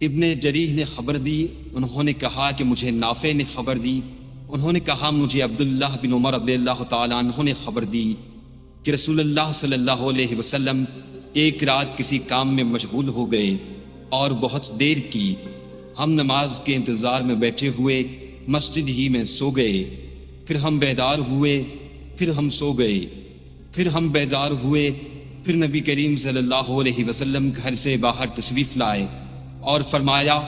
ابن جریح نے خبر دی، انہوں نے کہا کہ مجھے نافع نے خبر دی، انہوں نے کہا مجھے عبداللہ بن عمر رضی اللہ تعالیٰ عنہ نے خبر دی کہ رسول اللہ صلی اللہ علیہ وسلم ایک رات کسی کام میں مشغول ہو گئے اور بہت دیر کی۔ ہم نماز کے انتظار میں بیٹھے ہوئے مسجد ہی میں سو گئے، پھر ہم بیدار ہوئے، پھر ہم سو گئے، پھر ہم بیدار ہوئے، پھر نبی کریم صلی اللہ علیہ وسلم گھر سے باہر تشریف لائے اور فرمایا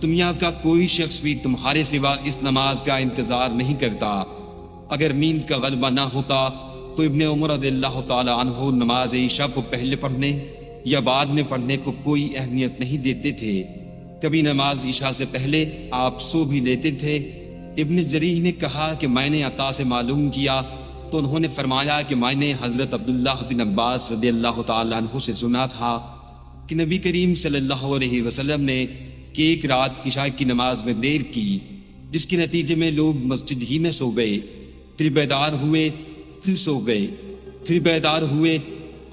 دنیا کا کوئی شخص بھی تمہارے سوا اس نماز کا انتظار نہیں کرتا۔ اگر نیند کا غلبہ نہ ہوتا تو ابن عمر رضی اللہ تعالی عنہ نماز عشاء کو پہلے پڑھنے یا بعد میں پڑھنے کو کوئی اہمیت نہیں دیتے تھے، کبھی نماز عشاء سے پہلے آپ سو بھی لیتے تھے۔ ابن جریح نے کہا کہ میں نے عطا سے معلوم کیا تو انہوں نے فرمایا کہ میں نے حضرت عبداللہ بن عباس رضی اللہ تعالی عنہ سے سنا تھا کہ نبی کریم صلی اللہ علیہ وسلم نے کہ ایک رات عشاء کی نماز میں دیر کی، جس کے نتیجے میں لوگ مسجد ہی میں سو گئے، پھر بیدار ہوئے، پھر سو گئے، پھر بیدار ہوئے،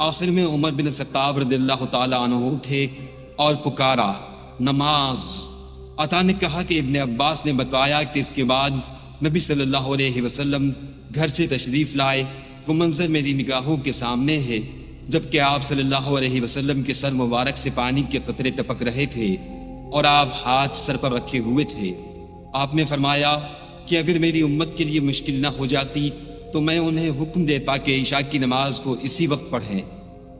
آخر میں عمر بن خطاب رضی اللہ تعالی عنہ اٹھے اور پکارا نماز۔ عطا نے کہا کہ ابن عباس نے بتایا کہ اس کے بعد نبی صلی اللہ علیہ وسلم گھر سے تشریف لائے۔ وہ منظر میری نگاہوں کے سامنے ہے جبکہ آپ صلی اللہ علیہ وسلم کے سر مبارک سے پانی کے قطرے ٹپک رہے تھے اور آپ ہاتھ سر پر رکھے ہوئے تھے۔ آپ نے فرمایا کہ اگر میری امت کے لیے مشکل نہ ہو جاتی تو میں انہیں حکم دیتا کہ عشاء کی نماز کو اسی وقت پڑھیں۔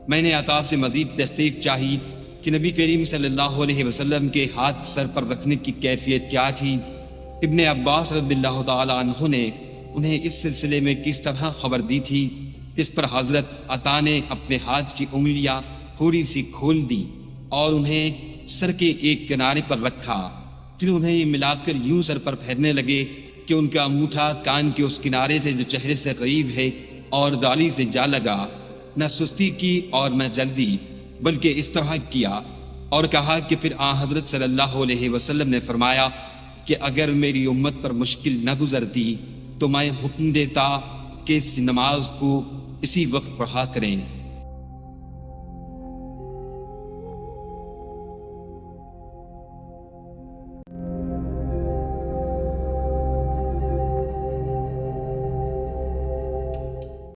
میں نے عطا سے مزید تصدیق چاہی کہ نبی کریم صلی اللہ علیہ وسلم کے ہاتھ سر پر رکھنے کی کیفیت کیا تھی۔ ابن عباس رضی اللہ تعالی عنہ نے انہیں اس سلسلے میں کس طرح خبر دی تھی، اس پر حضرت عطا نے اپنے ہاتھ کی انگلیاں تھوڑی سی کھول دی اور انہیں سر کے ایک کنارے پر رکھا، پھر انہیں یہ ملا کر یوں سر پر پھیرنے لگے کہ ان کا انگوٹھا کان کے اس کنارے سے جو چہرے سے قریب ہے اور داڑھی سے جا لگا۔ نہ سستی کی اور نہ جلدی، بلکہ اس طرح کیا اور کہا کہ پھر حضرت صلی اللہ علیہ وسلم نے فرمایا کہ اگر میری امت پر مشکل نہ گزرتی تو میں حکم دیتا کہ اس نماز کو اسی وقت پڑھا کریں۔